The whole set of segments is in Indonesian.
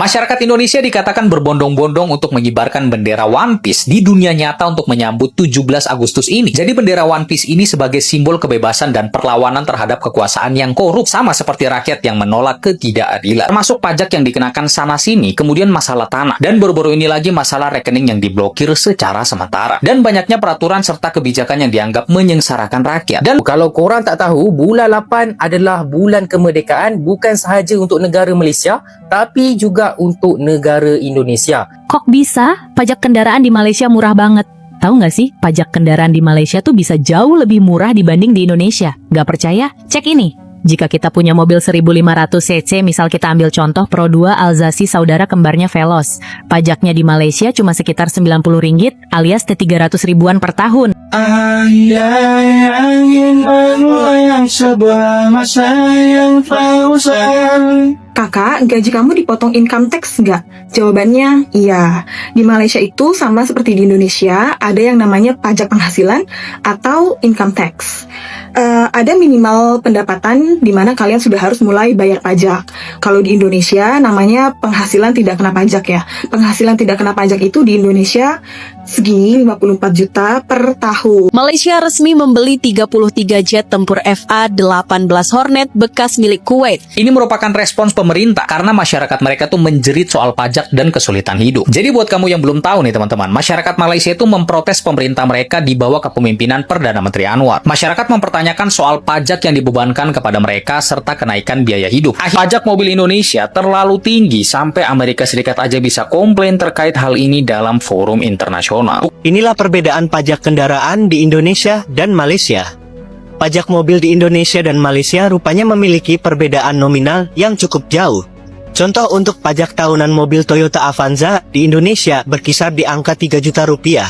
Masyarakat Indonesia dikatakan berbondong-bondong untuk mengibarkan bendera One Piece di dunia nyata untuk menyambut 17 Agustus ini. Jadi bendera One Piece ini sebagai simbol kebebasan dan perlawanan terhadap kekuasaan yang korup, sama seperti rakyat yang menolak ketidakadilan. Termasuk pajak yang dikenakan sana-sini, kemudian masalah tanah, dan baru-baru ini lagi masalah rekening yang diblokir secara sementara. Dan banyaknya peraturan serta kebijakan yang dianggap menyengsarakan rakyat. Dan kalau korang tak tahu, bulan 8 adalah bulan kemerdekaan bukan sahaja untuk negara Malaysia, tapi juga untuk negara Indonesia. Kok bisa? Pajak kendaraan di Malaysia murah banget. Tahu nggak sih, pajak kendaraan di Malaysia tuh bisa jauh lebih murah dibanding di Indonesia. Nggak percaya? Cek ini. Jika kita punya mobil 1500 cc, misal kita ambil contoh Pro 2 Alzasi saudara kembarnya Veloz. Pajaknya di Malaysia cuma sekitar Rp90 alias T300 ribuan per tahun. Angin melayang sebelah masa yang pausan. Kakak, gaji kamu dipotong income tax nggak? Jawabannya, iya. Di Malaysia itu sama seperti di Indonesia, ada yang namanya pajak penghasilan atau income tax. Ada minimal pendapatan di mana kalian sudah harus mulai bayar pajak. Kalau di Indonesia namanya penghasilan tidak kena pajak ya. Penghasilan tidak kena pajak itu di Indonesia segini 54 juta per tahun. Malaysia resmi membeli 33 jet tempur FA-18 Hornet bekas milik Kuwait. ini merupakan respons pemerintah karena masyarakat mereka tuh menjerit soal pajak dan kesulitan hidup. Jadi buat kamu yang belum tahu nih teman-teman, masyarakat Malaysia itu memprotes pemerintah mereka di bawah kepemimpinan Perdana Menteri Anwar. Masyarakat mempertanyakan soal pajak yang dibebankan kepada mereka serta kenaikan biaya hidup. Pajak mobil Indonesia terlalu tinggi sampai Amerika Serikat aja bisa komplain terkait hal ini dalam forum internasional. Inilah perbedaan pajak kendaraan di Indonesia dan Malaysia. Pajak mobil di Indonesia dan Malaysia rupanya memiliki perbedaan nominal yang cukup jauh. Contoh untuk pajak tahunan mobil Toyota Avanza di Indonesia berkisar di angka 3 juta rupiah.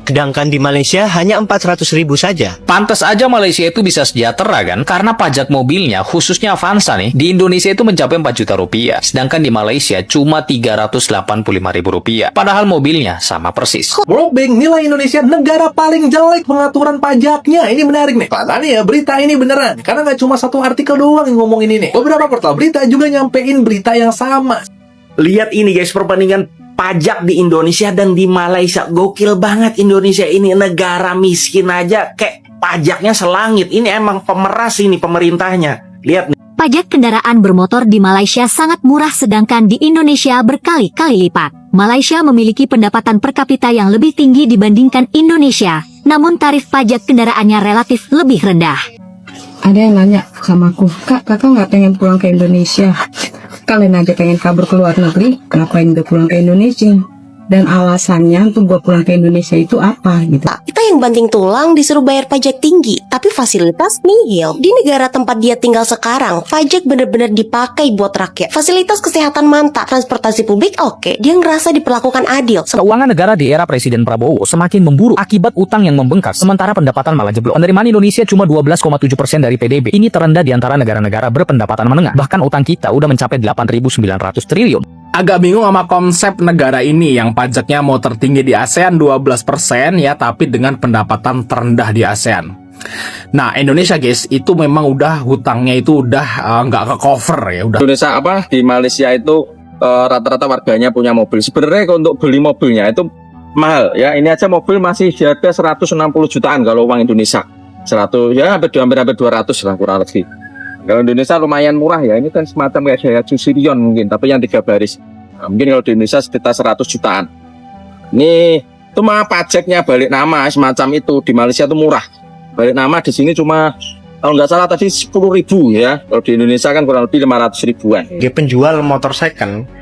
Sedangkan di Malaysia hanya 400.000 saja. Pantes aja Malaysia itu bisa sejahtera kan? Karena pajak mobilnya, khususnya Avanza nih, di Indonesia itu mencapai 4 juta rupiah. Sedangkan di Malaysia cuma 385.000 rupiah. Padahal mobilnya sama persis. World Bank nilai Indonesia negara paling jelek pengaturan pajaknya. Ini menarik nih. Katanya ya berita ini beneran. Karena nggak cuma satu artikel doang yang ngomongin ini. Beberapa portal berita juga nyampein berita yang sama. Lihat ini guys, perbandingan pajak di Indonesia dan di Malaysia. Gokil banget. Indonesia ini negara miskin aja kayak pajaknya selangit. Ini emang pemeras ini pemerintahnya. Lihat nih. Pajak kendaraan bermotor di Malaysia sangat murah sedangkan di Indonesia berkali-kali lipat. Malaysia memiliki pendapatan per kapita yang lebih tinggi dibandingkan Indonesia. Namun tarif pajak kendaraannya relatif lebih rendah. Ada yang nanya sama aku, Kak, kakak nggak pengen pulang ke Indonesia? Kalian aja pengen kabur ke luar negeri, ngapain udah pulang ke Indonesia? Dan alasannya untuk gue pulang ke Indonesia itu apa gitu. Kita yang banting tulang disuruh bayar pajak tinggi, tapi fasilitas nihil. Di negara tempat dia tinggal sekarang, pajak benar-benar dipakai buat rakyat. Fasilitas kesehatan mantap, transportasi publik oke, dia ngerasa diperlakukan adil. Keuangan negara di era Presiden Prabowo semakin memburuk akibat utang yang membengkak, sementara pendapatan malah jeblok. Penerimaan Indonesia cuma 12,7% dari PDB. Ini terendah di antara negara-negara berpendapatan menengah. Bahkan utang kita udah mencapai 8.900 triliun. Agak bingung sama konsep negara ini yang pajaknya mau tertinggi di ASEAN 12% ya, tapi dengan pendapatan terendah di ASEAN. Nah, Indonesia guys, itu memang udah hutangnya itu udah nggak ke cover ya. Udah. Indonesia di Malaysia itu rata-rata warganya punya mobil. Sebenarnya untuk beli mobilnya itu mahal ya. Ini aja mobil masih di harga 160 jutaan kalau uang Indonesia. 100 ya hampir 200 lah kurang lebih. Kalau Indonesia lumayan murah ya, ini kan semacam kayak Daihatsu Sirion mungkin, tapi yang 3 baris. Nah, mungkin kalau di Indonesia sekitar 100 jutaan. Ini itu mah pajaknya balik nama semacam itu. Di Malaysia itu murah. Balik nama di sini cuma kalau nggak salah tadi 10.000 ya. Kalau di Indonesia kan kurang lebih 500 ribuan. Dia penjual motor second.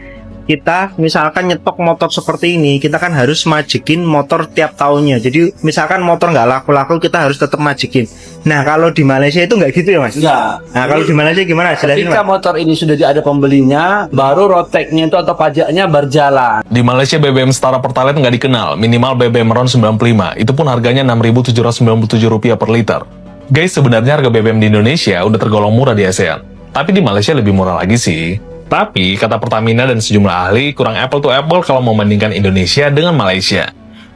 Kita misalkan nyetok motor seperti ini, kita kan harus majikin motor tiap tahunnya. Jadi misalkan motor nggak laku-laku, kita harus tetap majikin. Nah kalau di Malaysia itu nggak gitu ya mas? Enggak. Nah kalau di Malaysia gimana? Jelasin Ketika mas. motor ini sudah ada pembelinya, baru roteknya itu atau pajaknya berjalan. Di Malaysia BBM setara Pertalite nggak dikenal, minimal BBM RON 95, itu pun harganya Rp6.797 per liter. Guys, sebenarnya harga BBM di Indonesia udah tergolong murah di ASEAN. Tapi di Malaysia lebih murah lagi sih. Tapi, kata Pertamina dan sejumlah ahli, kurang apple to apple kalau membandingkan Indonesia dengan Malaysia.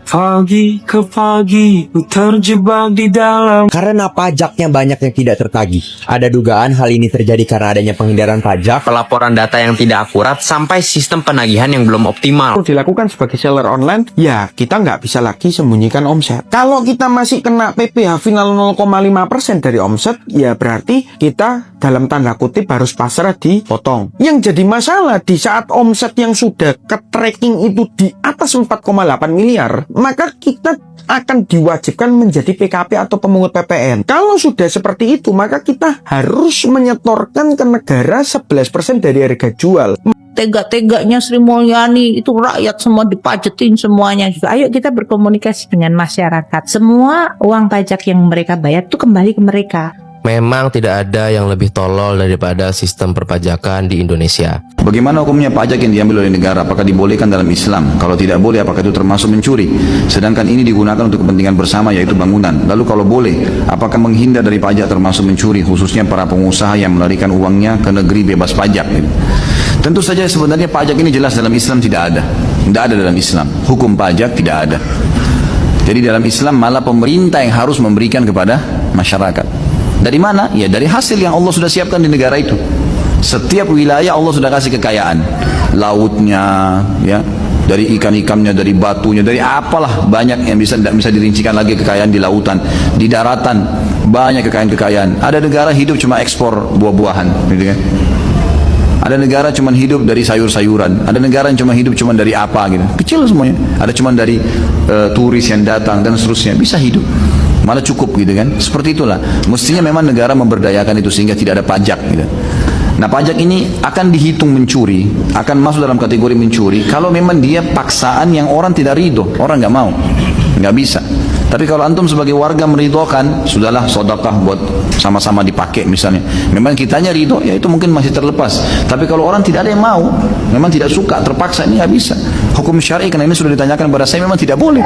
Pagi ke pagi, ku terjebak di dalam. Karena pajaknya banyak yang tidak tertagih. Ada dugaan hal ini terjadi karena adanya penghindaran pajak, pelaporan data yang tidak akurat, sampai sistem penagihan yang belum optimal. Kalau dilakukan sebagai seller online, ya kita nggak bisa lagi sembunyikan omset. Kalau kita masih kena PPh final 0,5% dari omset, ya berarti kita dalam tanda kutip harus pasrah dipotong. Yang jadi masalah di saat omset yang sudah ke-tracking itu di atas 4,8 miliar, maka kita akan diwajibkan menjadi PKP atau pemungut PPN. Kalau sudah seperti itu, maka kita harus menyetorkan ke negara 11% dari harga jual. Tega-teganya Sri Mulyani, itu rakyat semua dipajetin semuanya. Ayo kita berkomunikasi dengan masyarakat. Semua uang pajak yang mereka bayar itu kembali ke mereka. Memang tidak ada yang lebih tolol daripada sistem perpajakan di Indonesia. Bagaimana hukumnya pajak yang diambil oleh negara? Apakah dibolehkan dalam Islam? Kalau tidak boleh, apakah itu termasuk mencuri? Sedangkan ini digunakan untuk kepentingan bersama, yaitu bangunan. Lalu kalau boleh, apakah menghindar dari pajak termasuk mencuri? Khususnya para pengusaha yang melarikan uangnya ke negeri bebas pajak. Tentu saja sebenarnya pajak ini jelas dalam Islam tidak ada. Tidak ada dalam Islam. Hukum pajak tidak ada. Jadi dalam Islam malah pemerintah yang harus memberikan kepada masyarakat. Dari mana? Ya dari hasil yang Allah sudah siapkan di negara itu. Setiap wilayah Allah sudah kasih kekayaan. Lautnya, ya, dari ikan-ikannya, dari batunya, dari apalah banyak yang tidak bisa dirincikan lagi kekayaan di lautan, di daratan banyak kekayaan-kekayaan. Ada negara hidup cuma ekspor buah-buahan, gitu kan? Ada negara cuma hidup dari sayur-sayuran. Ada negara yang cuma hidup cuma dari apa gitu. Kecil semuanya. Ada cuma dari turis yang datang dan seterusnya. Bisa hidup. Malah cukup gitu kan. Seperti itulah. Mestinya memang negara memberdayakan itu sehingga tidak ada pajak gitu. Nah pajak ini akan dihitung mencuri, akan masuk dalam kategori mencuri kalau memang dia paksaan yang orang tidak ridho, orang nggak mau, nggak bisa. Tapi kalau antum sebagai warga meridhokan, sudahlah sedekah buat sama-sama dipakai misalnya. Memang kitanya ridho, ya itu mungkin masih terlepas. Tapi kalau orang tidak ada yang mau, memang tidak suka, terpaksa, ini nggak bisa. Hukum syar'i karena ini sudah ditanyakan kepada saya memang tidak boleh,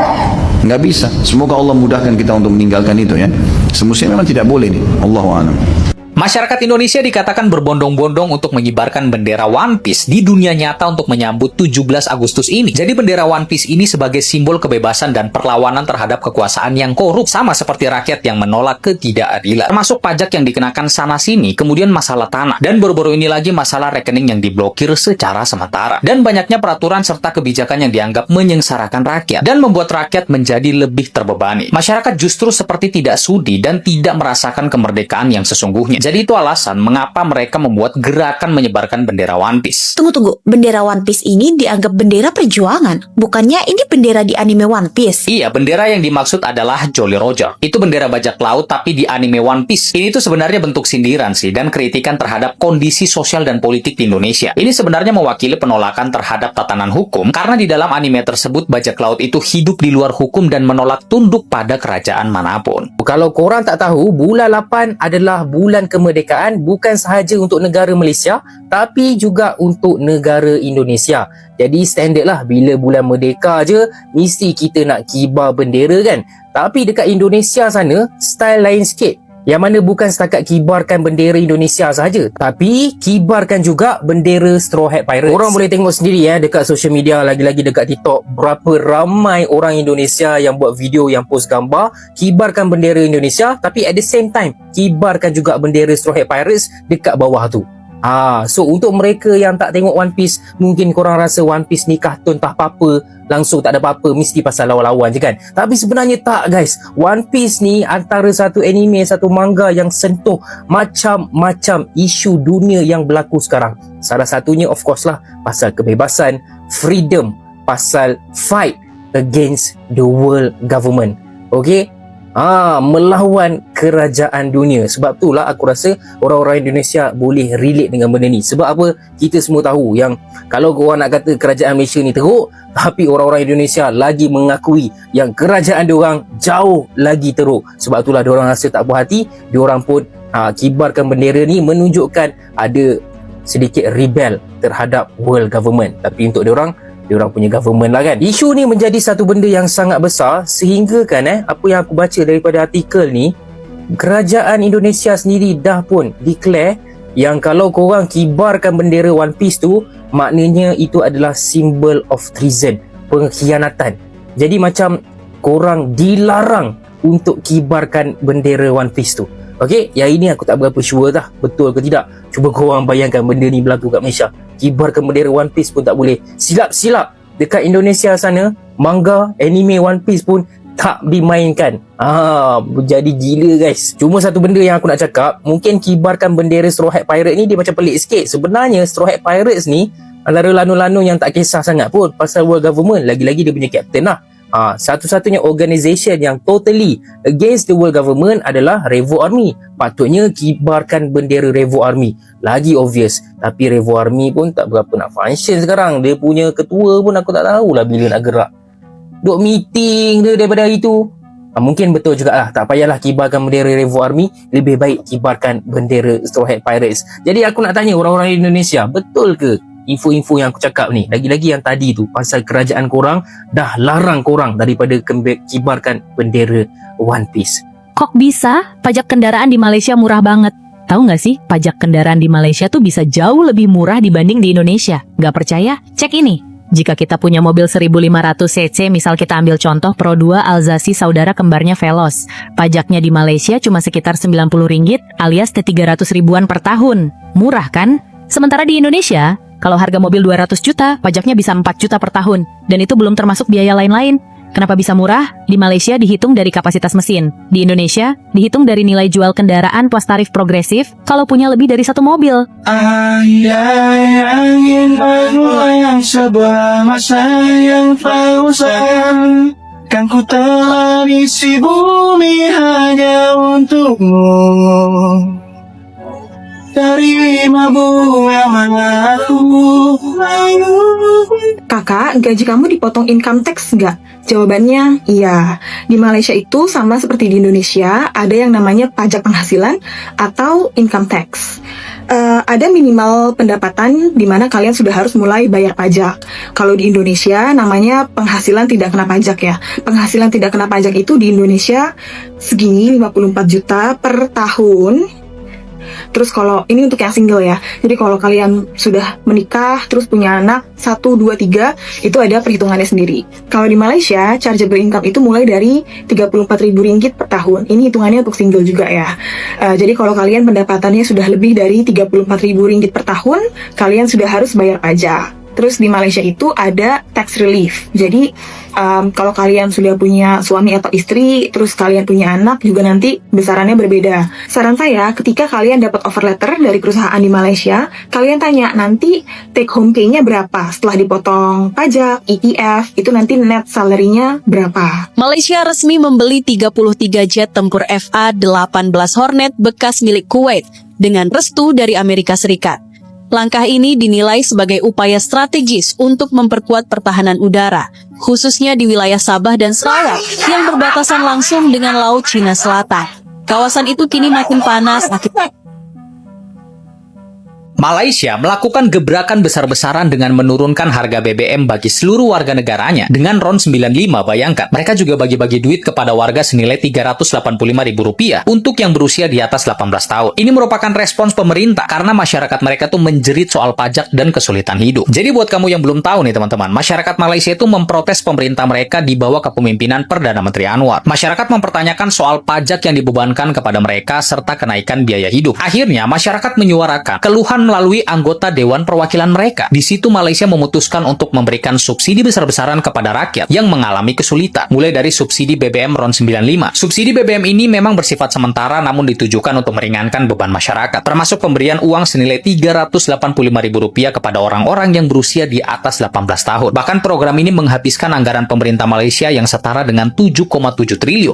nggak bisa. Semoga Allah mudahkan kita untuk meninggalkan itu ya. Semestinya memang tidak boleh nih. Allahu a'lam. Masyarakat Indonesia dikatakan berbondong-bondong untuk mengibarkan bendera One Piece di dunia nyata untuk menyambut 17 Agustus ini. Jadi bendera One Piece ini sebagai simbol kebebasan dan perlawanan terhadap kekuasaan yang korup, sama seperti rakyat yang menolak ketidakadilan. Termasuk pajak yang dikenakan sana-sini, kemudian masalah tanah, dan baru-baru ini lagi masalah rekening yang diblokir secara sementara. Dan banyaknya peraturan serta kebijakan yang dianggap menyengsarakan rakyat dan membuat rakyat menjadi lebih terbebani. Masyarakat justru seperti tidak sudi dan tidak merasakan kemerdekaan yang sesungguhnya. Jadi itu alasan mengapa mereka membuat gerakan menyebarkan bendera One Piece. Tunggu, bendera One Piece ini dianggap bendera perjuangan. Bukannya ini bendera di anime One Piece? Iya, bendera yang dimaksud adalah Jolly Roger. Itu bendera bajak laut tapi di anime One Piece. Ini tuh sebenarnya bentuk sindiran sih dan kritikan terhadap kondisi sosial dan politik di Indonesia. Ini sebenarnya mewakili penolakan terhadap tatanan hukum karena di dalam anime tersebut bajak laut itu hidup di luar hukum dan menolak tunduk pada kerajaan manapun. Kalau korang tak tahu, bulan 8 adalah bulan kemerdekaan bukan sahaja untuk negara Malaysia tapi juga untuk negara Indonesia. Jadi standard lah bila bulan merdeka je mesti kita nak kibar bendera kan. Tapi dekat Indonesia sana style lain sikit. Yang mana bukan setakat kibarkan bendera Indonesia saja, tapi kibarkan juga bendera Straw Hat Pirates. Orang boleh tengok sendiri ya dekat social media, lagi-lagi dekat TikTok, berapa ramai orang Indonesia yang buat video, yang post gambar kibarkan bendera Indonesia, tapi at the same time kibarkan juga bendera Straw Hat Pirates dekat bawah tu. So untuk mereka yang tak tengok One Piece, mungkin korang rasa One Piece ni kartun tak apa-apa, langsung tak ada apa-apa, mesti pasal lawan-lawan je kan. Tapi sebenarnya tak guys. One Piece ni antara satu anime, satu manga yang sentuh macam-macam isu dunia yang berlaku sekarang. Salah satunya of course lah pasal kebebasan, freedom, pasal fight against the world government. Okay? Melawan kerajaan dunia. Sebab itulah aku rasa orang-orang Indonesia boleh relate dengan benda ni. Sebab apa? Kita semua tahu yang kalau korang nak kata kerajaan Malaysia ni teruk, tapi orang-orang Indonesia lagi mengakui yang kerajaan diorang jauh lagi teruk. Sebab itulah diorang rasa tak puas hati, diorang pun kibarkan bendera ni menunjukkan ada sedikit rebel terhadap world government. Tapi untuk diorang punya government lah kan. Isu ni menjadi satu benda yang sangat besar sehingga kan apa yang aku baca daripada artikel ni, kerajaan Indonesia sendiri dah pun declare yang kalau korang kibarkan bendera One Piece tu, maknanya itu adalah symbol of treason, pengkhianatan. Jadi macam korang dilarang untuk kibarkan bendera One Piece tu. Okey, yang ini aku tak berapa sure dah betul ke tidak. Cuba korang bayangkan benda ni berlaku kat Malaysia. Kibarkan bendera One Piece pun tak boleh. Silap-silap dekat Indonesia sana, manga, anime One Piece pun tak dimainkan. Jadi gila guys. Cuma satu benda yang aku nak cakap, mungkin kibarkan bendera Straw Hat Pirate ni dia macam pelik sikit. Sebenarnya Straw Hat Pirates ni antara lanu-lanu yang tak kisah sangat pun pasal world government. Lagi-lagi dia punya captain lah. Satu-satunya organisation yang totally against the world government adalah Revo Army. Patutnya kibarkan bendera Revo Army. Lagi obvious. Tapi Revo Army pun tak berapa nak function sekarang. Dia punya ketua pun aku tak tahulah bila nak gerak. Duk meeting dia daripada hari tu. Mungkin betul jugalah. Tak payahlah kibarkan bendera Revo Army. Lebih baik kibarkan bendera Straw Hat Pirates. Jadi aku nak tanya orang-orang Indonesia, betul ke info-info yang aku cakap ni? Lagi-lagi yang tadi tu, pasal kerajaan korang dah larang korang daripada kibarkan bendera One Piece. Kok bisa? Pajak kendaraan di Malaysia murah banget. Tahu nggak sih, pajak kendaraan di Malaysia tuh bisa jauh lebih murah dibanding di Indonesia. Nggak percaya? Cek ini. Jika kita punya mobil 1500 cc, misal kita ambil contoh Pro 2 Alzasi saudara kembarnya Veloz. Pajaknya di Malaysia cuma sekitar Rp90 alias Rp300 ribuan per tahun. Murah kan? Sementara di Indonesia, kalau harga mobil 200 juta, pajaknya bisa 4 juta per tahun. Dan itu belum termasuk biaya lain-lain. Kenapa bisa murah? Di Malaysia dihitung dari kapasitas mesin. Di Indonesia, dihitung dari nilai jual kendaraan plus tarif progresif kalau punya lebih dari satu mobil. Andai angin melayang sebuah masa yang fausan, kan ku telah isi bumi hanya untukmu. Dari mabuk yang mana aku. Kakak, gaji kamu dipotong income tax nggak? Jawabannya iya. Di Malaysia itu sama seperti di Indonesia, ada yang namanya pajak penghasilan atau income tax. Ada minimal pendapatan di mana kalian sudah harus mulai bayar pajak. Kalau di Indonesia namanya penghasilan tidak kena pajak ya. Penghasilan tidak kena pajak itu di Indonesia segini 54 juta per tahun. Terus kalau ini untuk yang single ya. Jadi kalau kalian sudah menikah terus punya anak 1, 2, 3 itu ada perhitungannya sendiri. Kalau di Malaysia chargeable income itu mulai dari Rp34.000 per tahun. Ini hitungannya untuk single juga ya. Jadi kalau kalian pendapatannya sudah lebih dari Rp34.000 per tahun, kalian sudah harus bayar pajak. Terus di Malaysia itu ada tax relief. Jadi kalau kalian sudah punya suami atau istri, terus kalian punya anak juga nanti besarannya berbeda. Saran saya, ketika kalian dapat offer letter dari perusahaan di Malaysia, kalian tanya nanti take home pay-nya berapa setelah dipotong pajak, ETF, itu nanti net salary-nya berapa. Malaysia resmi membeli 33 jet tempur FA-18 Hornet bekas milik Kuwait dengan restu dari Amerika Serikat. Langkah ini dinilai sebagai upaya strategis untuk memperkuat pertahanan udara, khususnya di wilayah Sabah dan Sarawak yang berbatasan langsung dengan Laut Cina Selatan. Kawasan itu kini makin panas akibat Malaysia melakukan gebrakan besar-besaran dengan menurunkan harga BBM bagi seluruh warga negaranya dengan RON 95. Bayangkan, mereka juga bagi-bagi duit kepada warga senilai Rp385.000 untuk yang berusia di atas 18 tahun. Ini merupakan respons pemerintah karena masyarakat mereka tuh menjerit soal pajak dan kesulitan hidup. Jadi buat kamu yang belum tahu nih teman-teman, masyarakat Malaysia itu memprotes pemerintah mereka di bawah kepemimpinan Perdana Menteri Anwar. Masyarakat mempertanyakan soal pajak yang dibebankan kepada mereka serta kenaikan biaya hidup. Akhirnya masyarakat menyuarakan keluhan melalui anggota Dewan Perwakilan mereka. Di situ Malaysia memutuskan untuk memberikan subsidi besar-besaran kepada rakyat yang mengalami kesulitan. Mulai dari subsidi BBM RON 95. Subsidi BBM ini memang bersifat sementara namun ditujukan untuk meringankan beban masyarakat. Termasuk pemberian uang senilai Rp385.000 kepada orang-orang yang berusia di atas 18 tahun. Bahkan program ini menghabiskan anggaran pemerintah Malaysia yang setara dengan Rp7,7 triliun.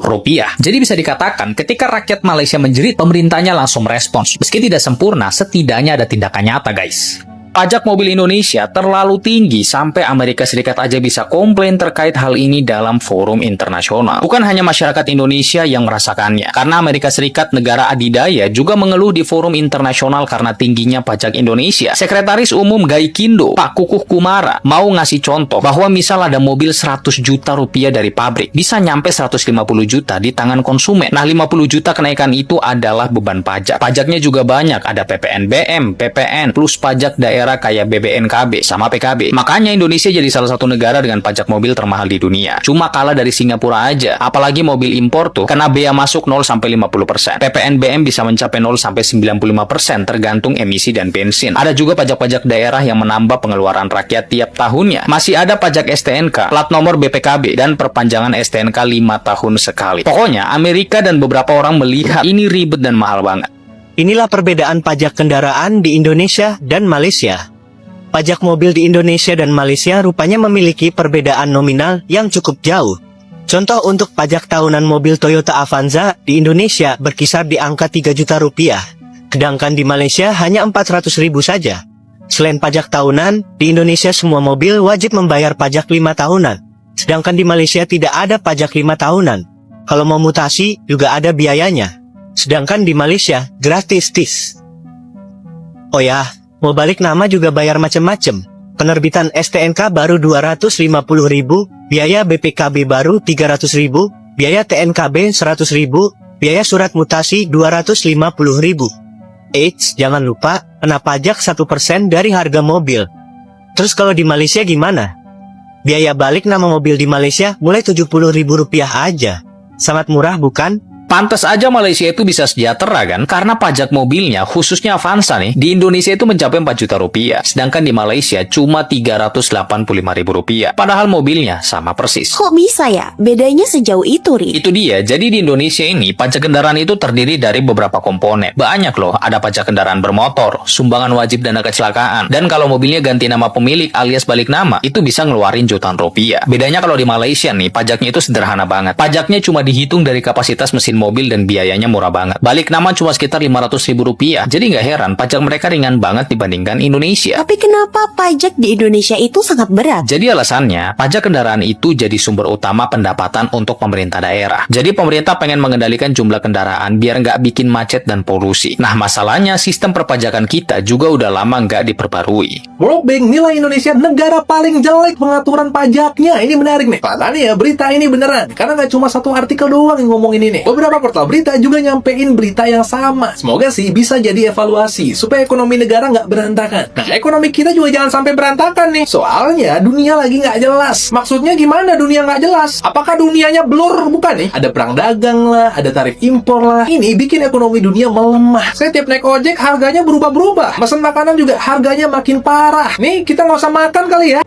Jadi bisa dikatakan ketika rakyat Malaysia menjerit, pemerintahnya langsung merespons. Meski tidak sempurna, setidaknya ada tindakan nyata, guys. Pajak mobil Indonesia terlalu tinggi sampai Amerika Serikat aja bisa komplain terkait hal ini dalam forum internasional. Bukan hanya masyarakat Indonesia yang merasakannya, karena Amerika Serikat, negara adidaya, juga mengeluh di forum internasional karena tingginya pajak Indonesia. Sekretaris Umum Gaikindo, Pak Kukuh Kumara, mau ngasih contoh bahwa misal ada mobil 100 juta rupiah dari pabrik, bisa nyampe 150 juta di tangan konsumen. Nah, 50 juta kenaikan itu adalah beban pajak. Pajaknya juga banyak, ada PPNBM, PPN, plus pajak daerah daerah kayak BBNKB sama PKB. Makanya Indonesia jadi salah satu negara dengan pajak mobil termahal di dunia. Cuma kalah dari Singapura aja. Apalagi mobil impor tuh kena bea masuk 0-50%. PPNBM bisa mencapai 0-95% tergantung emisi dan bensin. Ada juga pajak-pajak daerah yang menambah pengeluaran rakyat tiap tahunnya. Masih ada pajak STNK, plat nomor BPKB, dan perpanjangan STNK 5 tahun sekali. Pokoknya Amerika dan beberapa orang melihat ini ribet dan mahal banget. Inilah perbedaan pajak kendaraan di Indonesia dan Malaysia. Pajak mobil di Indonesia dan Malaysia rupanya memiliki perbedaan nominal yang cukup jauh. Contoh untuk pajak tahunan mobil Toyota Avanza di Indonesia berkisar di angka 3 juta rupiah, sedangkan di Malaysia hanya 400.000 saja. Selain pajak tahunan, di Indonesia semua mobil wajib membayar pajak 5 tahunan, sedangkan di Malaysia tidak ada pajak 5 tahunan. Kalau mau mutasi juga ada biayanya. Sedangkan di Malaysia, gratis. Oh ya, mau balik nama juga bayar macam-macam. Penerbitan STNK baru 250.000, biaya BPKB baru 300.000, biaya TNKB 100.000, biaya surat mutasi 250.000. Eits, jangan lupa, kena pajak 1% dari harga mobil. Terus kalau di Malaysia gimana? Biaya balik nama mobil di Malaysia mulai Rp70.000 aja. Sangat murah bukan? Pantes aja Malaysia itu bisa sejahtera kan? Karena pajak mobilnya, khususnya Avanza nih, di Indonesia itu mencapai 4 juta rupiah. Sedangkan di Malaysia cuma 385.000 rupiah. Padahal mobilnya sama persis. Kok bisa ya? Bedanya sejauh itu, Ri? Itu dia, jadi di Indonesia ini, pajak kendaraan itu terdiri dari beberapa komponen. Banyak loh, ada pajak kendaraan bermotor, sumbangan wajib dana kecelakaan, dan kalau mobilnya ganti nama pemilik alias balik nama, itu bisa ngeluarin jutaan rupiah. Bedanya kalau di Malaysia nih, pajaknya itu sederhana banget. Pajaknya cuma dihitung dari kapasitas mesin mobil dan biayanya murah banget. Balik nama cuma sekitar 500.000 rupiah. Jadi nggak heran pajak mereka ringan banget dibandingkan Indonesia. Tapi kenapa pajak di Indonesia itu sangat berat? Jadi alasannya, pajak kendaraan itu jadi sumber utama pendapatan untuk pemerintah daerah. Jadi pemerintah pengen mengendalikan jumlah kendaraan biar nggak bikin macet dan polusi. Nah masalahnya sistem perpajakan kita juga udah lama nggak diperbarui. World Bank nilai Indonesia negara paling jelek pengaturan pajaknya. Ini menarik nih. Katanya ya berita ini beneran. Karena nggak cuma satu artikel doang yang ngomongin ini. Beberapa portal berita juga nyampein berita yang sama. Semoga sih bisa jadi evaluasi supaya ekonomi negara nggak berantakan. Nah, ekonomi kita juga jangan sampai berantakan nih. Soalnya dunia lagi nggak jelas. Maksudnya gimana dunia nggak jelas? Apakah dunianya blur? Bukan nih. Ada perang dagang lah, ada tarif impor lah. Ini bikin ekonomi dunia melemah. Saya tiap naik ojek harganya berubah-berubah. Mesen makanan juga harganya makin parah. Nih kita nggak usah makan kali ya.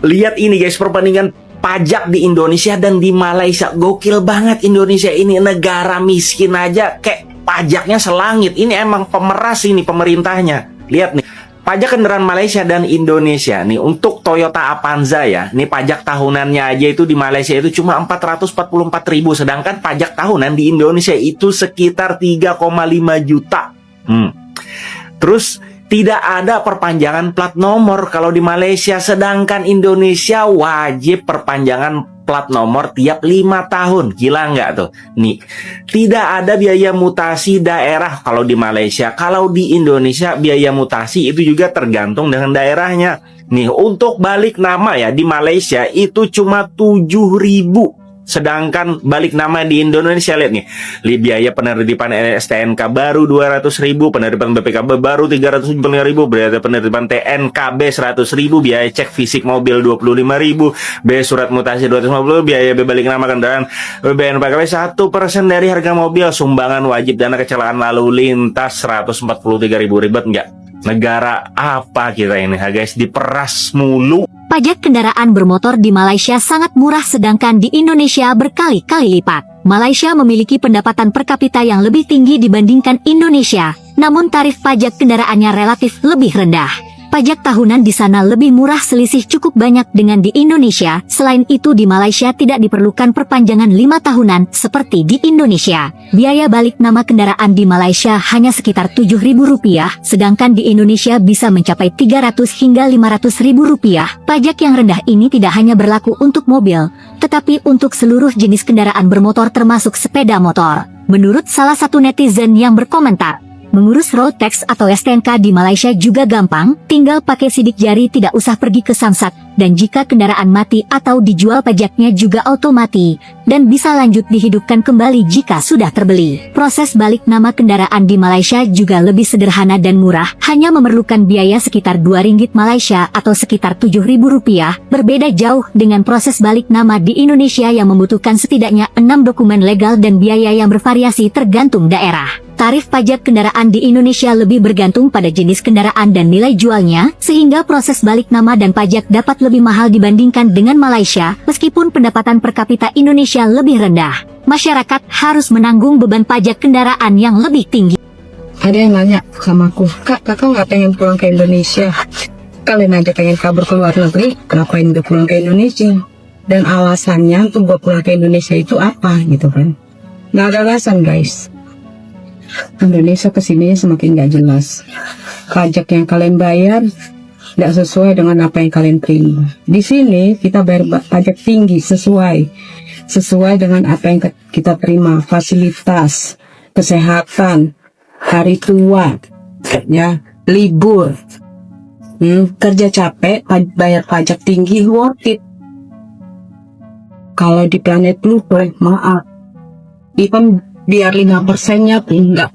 Lihat ini guys, perbandingan pajak di Indonesia dan di Malaysia. Gokil banget. Indonesia ini negara miskin aja kayak pajaknya selangit. Ini emang pemeras ini pemerintahnya. Lihat nih, pajak kendaraan Malaysia dan Indonesia nih untuk Toyota Avanza ya. Nih pajak tahunannya aja itu di Malaysia itu cuma 444.000, sedangkan pajak tahunan di Indonesia itu sekitar 3,5 juta. Terus tidak ada perpanjangan plat nomor kalau di Malaysia, sedangkan Indonesia wajib perpanjangan plat nomor tiap 5 tahun. Gila nggak tuh? Nih, tidak ada biaya mutasi daerah kalau di Malaysia. Kalau di Indonesia biaya mutasi itu juga tergantung dengan daerahnya. Nih, untuk balik nama ya di Malaysia itu cuma 7.000. Sedangkan balik nama di Indonesia, lihat nih, biaya penerbitan STNK baru 200.000, penerbitan BPKB baru 375.000, biaya penerbitan TNKB 100.000, biaya cek fisik mobil 25.000, biaya surat mutasi 250, biaya balik nama kendaraan BNPKB 1% dari harga mobil, sumbangan wajib dana kecelakaan lalu lintas 143.000. Ribet nggak? Negara apa kita ini, guys? Diperas mulu. Pajak kendaraan bermotor di Malaysia sangat murah, sedangkan di Indonesia berkali-kali lipat. Malaysia memiliki pendapatan per kapita yang lebih tinggi dibandingkan Indonesia, namun tarif pajak kendaraannya relatif lebih rendah. Pajak tahunan di sana lebih murah, selisih cukup banyak dengan di Indonesia. Selain itu di Malaysia tidak diperlukan perpanjangan 5 tahunan seperti di Indonesia. Biaya balik nama kendaraan di Malaysia hanya sekitar Rp7.000, sedangkan di Indonesia bisa mencapai Rp300 hingga Rp500.000. Pajak yang rendah ini tidak hanya berlaku untuk mobil, tetapi untuk seluruh jenis kendaraan bermotor termasuk sepeda motor. Menurut salah satu netizen yang berkomentar, Mengurus road tax atau STNK di Malaysia juga gampang, tinggal pakai sidik jari, tidak usah pergi ke samsat. Dan jika kendaraan mati atau dijual, pajaknya juga otomatis dan bisa lanjut dihidupkan kembali jika sudah terbeli. Proses balik nama kendaraan di Malaysia juga lebih sederhana dan murah, hanya memerlukan biaya sekitar RM2 Malaysia atau sekitar RM7.000, berbeda jauh dengan proses balik nama di Indonesia yang membutuhkan setidaknya 6 dokumen legal dan biaya yang bervariasi tergantung daerah. Tarif pajak kendaraan di Indonesia lebih bergantung pada jenis kendaraan dan nilai jualnya, sehingga proses balik nama dan pajak dapat lebih mahal dibandingkan dengan Malaysia, meskipun pendapatan per kapita Indonesia lebih rendah. Masyarakat harus menanggung beban pajak kendaraan yang lebih tinggi. Ada yang nanya sama aku, kakak nggak pengen pulang ke Indonesia? Kalian aja pengen kabur ke luar negeri, ngapain udah pulang ke Indonesia? Dan alasannya untuk gue pulang ke Indonesia itu apa gitu kan? Nggak ada alasan guys. Indonesia kesini semakin gak jelas. Pajak yang kalian bayar tidak sesuai dengan apa yang kalian terima. Di sini kita bayar pajak tinggi sesuai dengan apa yang kita terima. Fasilitas, kesehatan, hari tua, ya, libur, kerja capek, bayar pajak tinggi, worth it. Kalau di planet Pluto, maaf, even biar 5%-nya pun nggak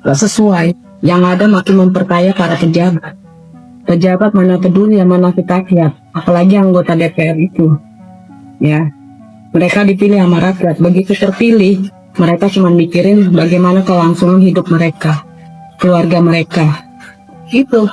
sesuai. Yang ada makin memperkaya para pejabat. Pejabat mana peduli yang mana rakyat, apalagi anggota DPR itu. Ya, mereka dipilih sama rakyat. Begitu terpilih, mereka cuma mikirin bagaimana kelangsungan hidup mereka, keluarga mereka. Itu.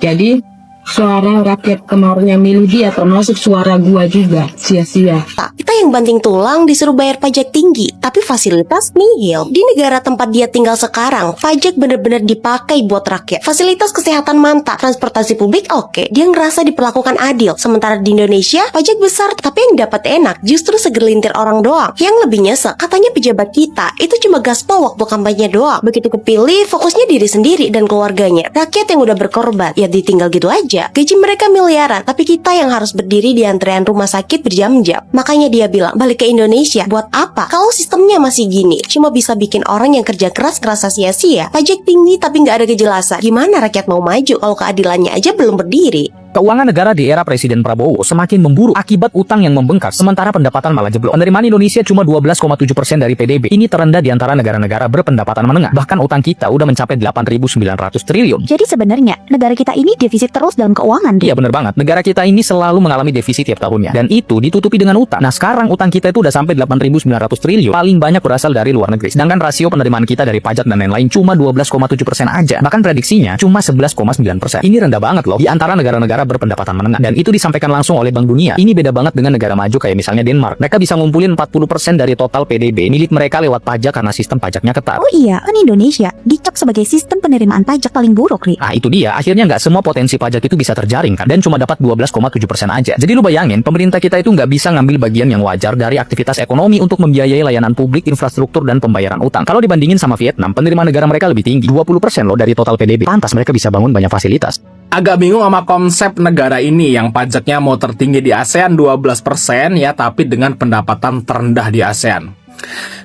Jadi suara rakyat kemarinnya milih dia, termasuk suara gua juga, sia-sia. Kita yang banting tulang disuruh bayar pajak tinggi, tapi fasilitas nihil. Di negara tempat dia tinggal sekarang, pajak bener-bener dipakai buat rakyat. Fasilitas kesehatan mantap, transportasi publik oke, dia ngerasa diperlakukan adil. Sementara di Indonesia, pajak besar, tapi yang dapat enak justru segelintir orang doang. Yang lebih nyesek, katanya pejabat kita itu cuma gaspol waktu kampanye doang. Begitu kepilih, fokusnya diri sendiri dan keluarganya. Rakyat yang udah berkorban, ya ditinggal gitu aja. Gaji mereka miliaran, tapi kita yang harus berdiri di antrean rumah sakit berjam-jam. Makanya dia bilang, balik ke Indonesia buat apa? Kalau sistemnya masih gini, cuma bisa bikin orang yang kerja keras ngerasa sia-sia. Pajak tinggi tapi nggak ada kejelasan. Gimana rakyat mau maju kalau keadilannya aja belum berdiri? Keuangan negara di era Presiden Prabowo semakin memburuk akibat utang yang membengkak, sementara pendapatan malah jeblok. Penerimaan Indonesia cuma 12,7% dari PDB. Ini terendah di antara negara-negara berpendapatan menengah. Bahkan utang kita udah mencapai 8.900 triliun. Jadi sebenarnya negara kita ini defisit terus dalam keuangan. Iya bener banget. Negara kita ini selalu mengalami defisit tiap tahunnya. Dan itu ditutupi dengan utang. Nah sekarang utang kita itu udah sampai 8.900 triliun. Paling banyak berasal dari luar negeri. Sedangkan rasio penerimaan kita dari pajak dan lain-lain cuma 12,7% aja. Bahkan prediksinya cuma 11,9%. Ini rendah banget loh di antara negara-negara berpendapatan menengah. Dan itu disampaikan langsung oleh Bank Dunia. Ini beda banget dengan negara maju kayak misalnya Denmark. Mereka bisa ngumpulin 40% dari total PDB milik mereka lewat pajak karena sistem pajaknya ketat. Oh iya, kan Indonesia dicap sebagai sistem penerimaan pajak paling buruk, Ri. Nah itu dia, akhirnya nggak semua potensi pajak itu bisa terjaring kan, dan cuma dapat 12,7% aja. Jadi lu bayangin, pemerintah kita itu nggak bisa ngambil bagian yang wajar dari aktivitas ekonomi untuk membiayai layanan publik, infrastruktur, dan pembayaran utang. Kalau dibandingin sama Vietnam, penerimaan negara mereka lebih tinggi, 20% loh dari total PDB. Pantas mereka bisa bangun banyak fasilitas. Agak bingung sama konsep negara ini yang pajaknya mau tertinggi di ASEAN 12% ya, tapi dengan pendapatan terendah di ASEAN.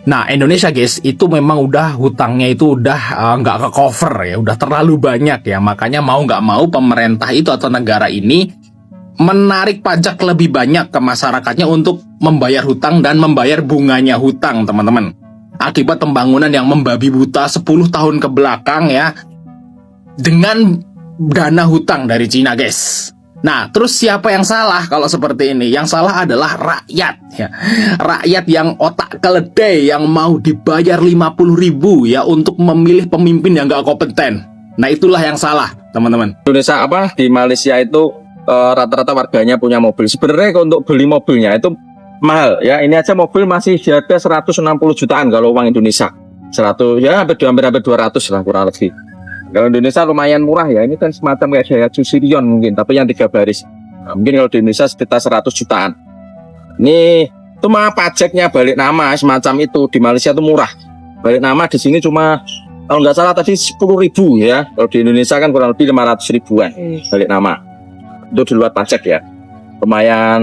Nah, Indonesia guys, itu memang udah hutangnya itu udah nggak ke cover ya, udah terlalu banyak ya. Makanya mau nggak mau pemerintah itu atau negara ini menarik pajak lebih banyak ke masyarakatnya untuk membayar hutang dan membayar bunganya hutang, teman-teman. Akibat pembangunan yang membabi buta 10 tahun ke belakang ya, dengan dana hutang dari Cina guys. Nah, terus siapa yang salah kalau seperti ini? Yang salah adalah rakyat ya. Rakyat yang otak keledai yang mau dibayar 50.000 ya untuk memilih pemimpin yang gak kompeten. Nah, itulah yang salah, teman-teman. Indonesia di Malaysia itu rata-rata warganya punya mobil. Sebenarnya untuk beli mobilnya itu mahal ya. Ini aja mobil masih di harga 160 jutaan kalau uang Indonesia. 100 ya hampir 200 lah kurang lebih. Kalau Indonesia lumayan murah ya, ini kan semacam kayak Daihatsu Sirion mungkin, tapi yang 3 baris. Nah, mungkin kalau di Indonesia sekitar 100 jutaan. Ini itu mah pajaknya balik nama semacam itu di Malaysia itu murah. Balik nama di sini cuma kalau nggak salah tadi 10.000 ya. Kalau di Indonesia kan kurang lebih 500 ribuan balik nama. Itu di luar pajak ya. Lumayan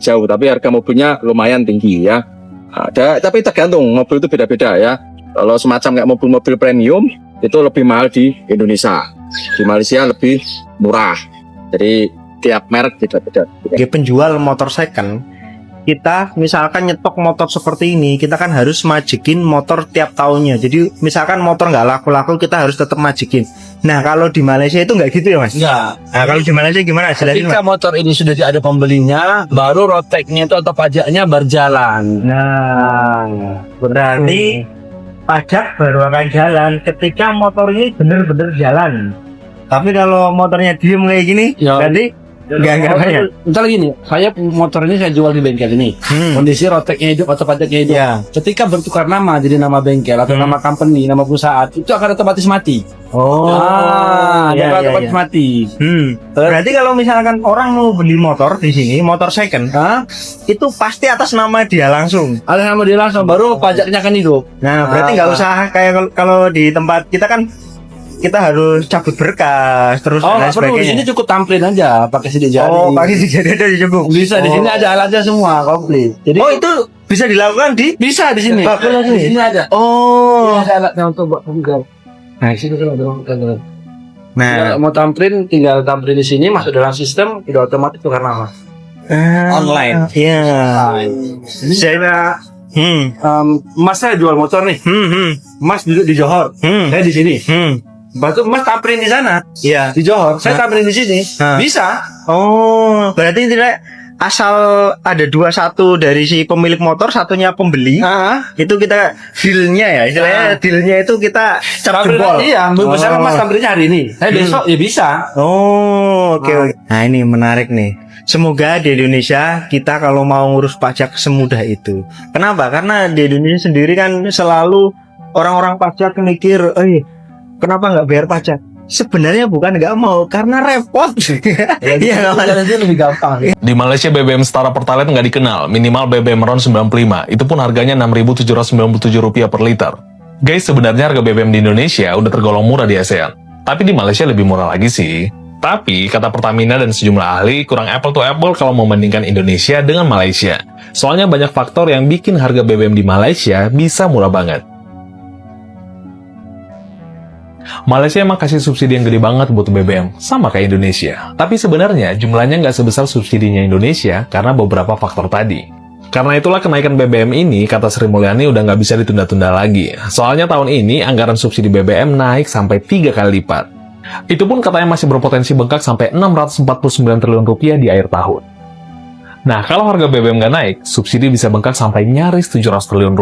jauh, tapi harga mobilnya lumayan tinggi ya. Ada, tapi tergantung mobil itu beda-beda ya. Kalau semacam kayak mobil-mobil premium itu lebih mahal di Indonesia. Di Malaysia lebih murah. Jadi tiap merek beda-beda. Sebagai penjual motor second, kita misalkan nyetok motor seperti ini, kita kan harus majikin motor tiap tahunnya. Jadi misalkan motor nggak laku-laku, kita harus tetap majikin. Nah kalau di Malaysia itu nggak gitu ya mas? Enggak. Nah kalau di Malaysia gimana? Jelasin, Ketika mas. motor ini sudah ada pembelinya, baru roteknya itu atau pajaknya berjalan. Nah berarti pajak baru akan jalan ketika motor ini bener-bener jalan. Tapi kalau motornya diem kayak gini, berarti nggak banyak. Misalnya gini, saya motor ini saya jual di bengkel ini. Kondisi roteknya hidup atau pajaknya hidup. Ketika bertukar nama jadi nama bengkel atau nama company, nama perusahaan, itu akan otomatis mati. Dia akan otomatis mati. Berarti kalau misalkan orang mau beli motor di sini, motor second, itu pasti atas nama dia langsung. Atas nama dia langsung, baru pajaknya akan hidup. Nah, berarti nggak usah kayak kalau di tempat kita kan kita harus cabut berkas terus dan perlu. Di sini sebagainya. cukup tamplin aja, pakai sidik jari. Pakai sidik jari aja cukup. Bisa di sini ada alatnya semua komplit. Jadi itu bisa dilakukan di? Bisa di sini. Di sini ada. Ini ada alatnya untuk buat penggal. Nah, di sini kan ada penggal. Nah, mau tamplin tinggal tamplin di sini, masuk dalam sistem, udah otomatis tukar nama. Online. Iya. Saya Mas saya jual motor nih. Mas duduk di Johor. Saya di sini. Batu Mas tamplin di sana. Iya. Di Johor. Saya tamplin di sini. Bisa. Oh, berarti tidak asal ada satu dari si pemilik motor, satunya pembeli. Itu kita dealnya ya, istilahnya dealnya itu kita cap jempol. Iya, misalnya Mas tampilnya hari ini. Saya besok ya bisa. Oke. Nah, ini menarik nih. Semoga di Indonesia kita kalau mau ngurus pajak semudah itu. Kenapa? Karena di Indonesia sendiri kan selalu orang-orang pajak mikir, kenapa nggak bayar pajak? Sebenarnya bukan nggak mau, karena repot. Iya, lebih gampang. Di Malaysia BBM setara Pertalite nggak dikenal, minimal BBM RON 95, itu pun harganya Rp6.797 per liter. Guys, sebenarnya harga BBM di Indonesia udah tergolong murah di ASEAN. Tapi di Malaysia lebih murah lagi sih. Tapi, kata Pertamina dan sejumlah ahli, kurang apple to apple kalau membandingkan Indonesia dengan Malaysia. Soalnya banyak faktor yang bikin harga BBM di Malaysia bisa murah banget. Malaysia emang kasih subsidi yang gede banget buat BBM, sama kayak Indonesia. Tapi sebenarnya jumlahnya nggak sebesar subsidinya Indonesia karena beberapa faktor tadi. Karena itulah kenaikan BBM ini, kata Sri Mulyani, udah nggak bisa ditunda-tunda lagi. Soalnya tahun ini anggaran subsidi BBM naik sampai 3 kali lipat. Itu pun katanya masih berpotensi bengkak sampai Rp649 triliun di akhir tahun. Nah, kalau harga BBM nggak naik, subsidi bisa bengkak sampai nyaris Rp700 triliun.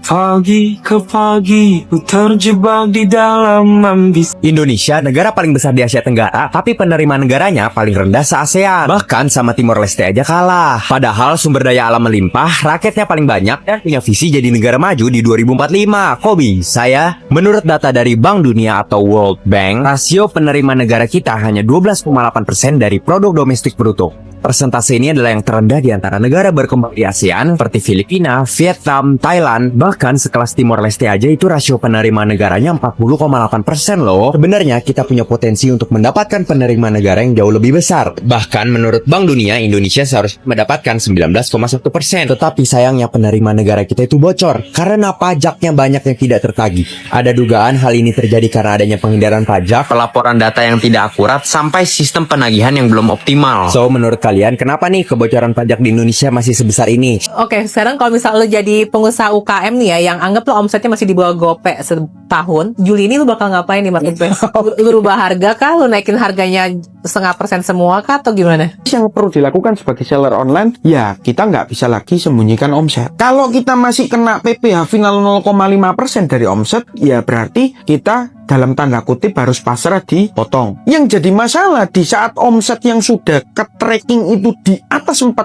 Pagi ke pagi, ku terjebak di dalam ambisi. Indonesia negara paling besar di Asia Tenggara, tapi penerimaan negaranya paling rendah se-ASEAN. Bahkan sama Timor Leste aja kalah. Padahal sumber daya alam melimpah, rakyatnya paling banyak, dan punya visi jadi negara maju di 2045. Kok bisa ya? Menurut data dari Bank Dunia atau World Bank, rasio penerimaan negara kita hanya 12,8% dari produk domestik bruto. Persentase ini adalah yang terendah di antara negara berkembang di ASEAN seperti Filipina, Vietnam, Thailand, bahkan sekelas Timor Leste aja itu rasio penerimaan negaranya 40,8% loh. Sebenarnya kita punya potensi untuk mendapatkan penerimaan negara yang jauh lebih besar. Bahkan menurut Bank Dunia, Indonesia seharusnya mendapatkan 19,1%. Tetapi sayangnya penerimaan negara kita itu bocor karena pajaknya banyak yang tidak tertagih. Ada dugaan hal ini terjadi karena adanya penghindaran pajak, pelaporan data yang tidak akurat, sampai sistem penagihan yang belum optimal. So, menurut kalian, kenapa nih kebocoran pajak di Indonesia masih sebesar ini? Oke, sekarang kalau misal lo jadi pengusaha UKM nih ya, yang anggap lo omsetnya masih di bawah gope setahun, Juli ini lo bakal ngapain nih Mas Ubed? Lo berubah harga kah? Lo naikin harganya 0,5% semua kah? Atau gimana? Yang perlu dilakukan sebagai seller online, ya kita nggak bisa lagi sembunyikan omset. Kalau kita masih kena PPh final 0,5% dari omset, ya berarti kita dalam tanda kutip harus pasrah dipotong. Yang jadi masalah di saat omset yang sudah ke-tracking itu di atas 4,8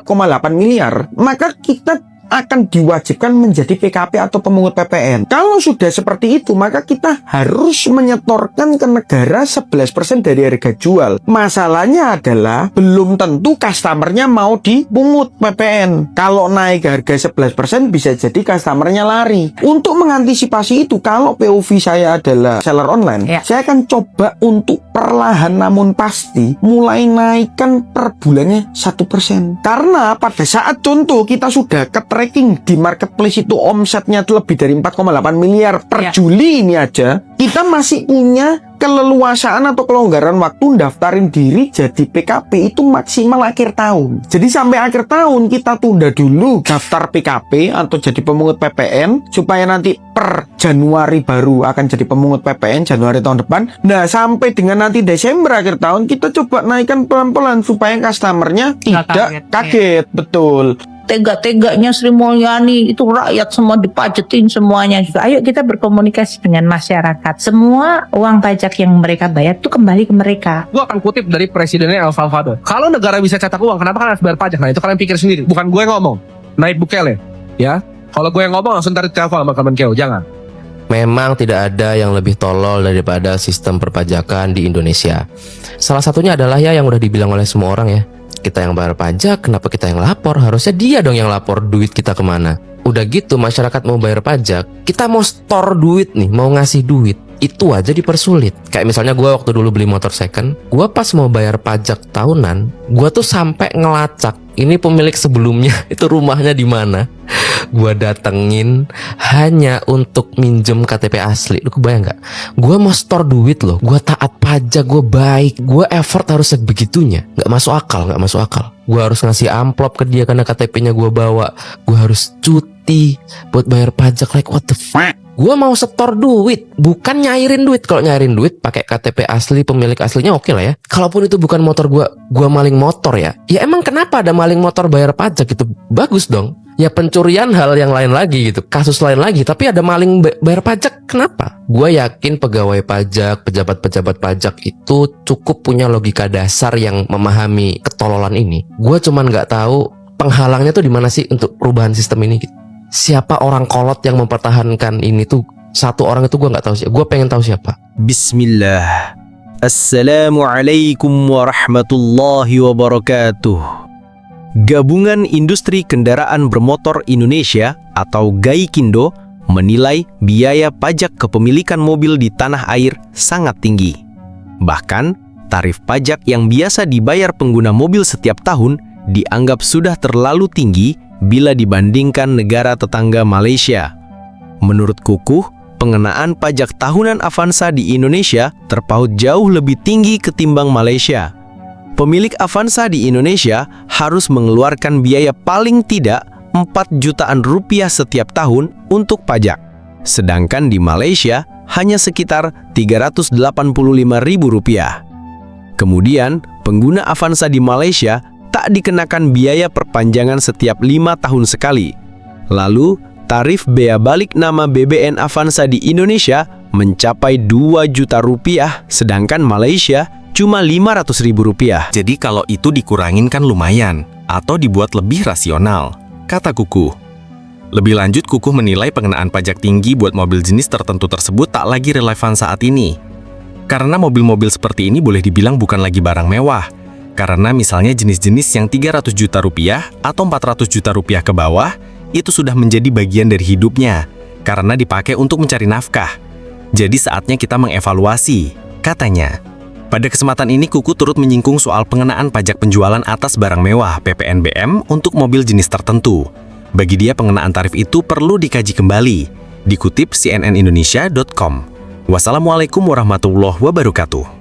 miliar, maka kita akan diwajibkan menjadi PKP atau pemungut PPN. Kalau sudah seperti itu, maka kita harus menyetorkan ke negara 11% dari harga jual. Masalahnya adalah belum tentu customernya mau dipungut PPN. Kalau naik harga 11%, bisa jadi customernya lari. Untuk mengantisipasi itu, kalau POV saya adalah seller online, saya akan coba untuk perlahan namun pasti mulai naikkan per bulannya 1%. Karena pada saat contoh kita sudah tracking di marketplace itu omsetnya itu lebih dari 4,8 miliar per Juli ini aja, kita masih punya keleluasaan atau kelonggaran waktu daftarin diri jadi PKP itu maksimal akhir tahun. Jadi sampai akhir tahun kita tunda dulu daftar PKP atau jadi pemungut PPN supaya nanti per Januari baru akan jadi pemungut PPN Januari tahun depan. Nah, sampai dengan nanti Desember akhir tahun kita coba naikkan pelan-pelan supaya customernya tidak kaget. Betul. Tega-teganya Sri Mulyani itu rakyat semua dipajetin semuanya juga. Ayo kita berkomunikasi dengan masyarakat. Semua uang pajak yang mereka bayar itu kembali ke mereka. Gue akan kutip dari presidennya El Salvador. Kalau negara bisa cetak uang, kenapa kan harus bayar pajak? Nah itu kalian pikir sendiri. Bukan gue yang ngomong. Nayib Bukele, ya. Kalau gue yang ngomong langsung tarik telepon sama Kemenkeu. Jangan. Memang tidak ada yang lebih tolol daripada sistem perpajakan di Indonesia. Salah satunya adalah ya yang udah dibilang oleh semua orang ya. Kita yang bayar pajak, kenapa kita yang lapor? Harusnya dia dong yang lapor duit kita kemana. Udah gitu masyarakat mau bayar pajak, kita mau store duit nih, mau ngasih duit, itu aja dipersulit. Kayak misalnya gue waktu dulu beli motor second, gue pas mau bayar pajak tahunan, gue tuh sampai ngelacak ini pemilik sebelumnya itu rumahnya di mana. Gue datengin hanya untuk minjem KTP asli. Lu kebayang gak? Gue mau store duit loh, gue taat pajak, gue baik, gue effort harus sebegitunya. Gak masuk akal. Gue harus ngasih amplop ke dia karena KTP-nya gue bawa. Gue harus cuti buat bayar pajak. Like what the fuck? Gue mau setor duit, bukan nyairin duit. Kalau nyairin duit pakai KTP asli, pemilik aslinya oke lah ya. Kalaupun itu bukan motor gue maling motor ya. Ya emang kenapa ada maling motor bayar pajak itu? Bagus dong. Ya pencurian hal yang lain lagi gitu, kasus lain lagi. Tapi ada maling bayar pajak, kenapa? Gue yakin pegawai pajak, pejabat-pejabat pajak itu cukup punya logika dasar yang memahami ketololan ini. Gue cuman nggak tahu penghalangnya tuh di mana sih untuk perubahan sistem ini gitu. Siapa orang kolot yang mempertahankan ini tuh? Satu orang itu gue nggak tahu sih. Gue pengen tahu siapa. Bismillah. Assalamualaikum warahmatullahi wabarakatuh. Gabungan Industri Kendaraan Bermotor Indonesia atau GAIKINDO menilai biaya pajak kepemilikan mobil di tanah air sangat tinggi. Bahkan, tarif pajak yang biasa dibayar pengguna mobil setiap tahun dianggap sudah terlalu tinggi bila dibandingkan negara tetangga Malaysia. Menurut Kukuh, pengenaan pajak tahunan Avanza di Indonesia terpaut jauh lebih tinggi ketimbang Malaysia. Pemilik Avanza di Indonesia harus mengeluarkan biaya paling tidak 4 jutaan rupiah setiap tahun untuk pajak. Sedangkan di Malaysia hanya sekitar 385.000 rupiah. Kemudian, pengguna Avanza di Malaysia tak dikenakan biaya perpanjangan setiap 5 tahun sekali. Lalu, tarif bea balik nama BBN Avanza di Indonesia mencapai 2 juta rupiah, sedangkan Malaysia cuma 500.000 rupiah. Jadi kalau itu dikurangin kan lumayan, atau dibuat lebih rasional, kata Kukuh. Lebih lanjut, Kukuh menilai pengenaan pajak tinggi buat mobil jenis tertentu tersebut tak lagi relevan saat ini. Karena mobil-mobil seperti ini boleh dibilang bukan lagi barang mewah. Karena misalnya jenis-jenis yang 300 juta rupiah atau 400 juta rupiah ke bawah, itu sudah menjadi bagian dari hidupnya, karena dipakai untuk mencari nafkah. Jadi saatnya kita mengevaluasi, katanya. Pada kesempatan ini, Kukuh turut menyinggung soal pengenaan pajak penjualan atas barang mewah (PPNBM) untuk mobil jenis tertentu. Bagi dia, pengenaan tarif itu perlu dikaji kembali. Dikutip cnnindonesia.com. Wassalamualaikum warahmatullahi wabarakatuh.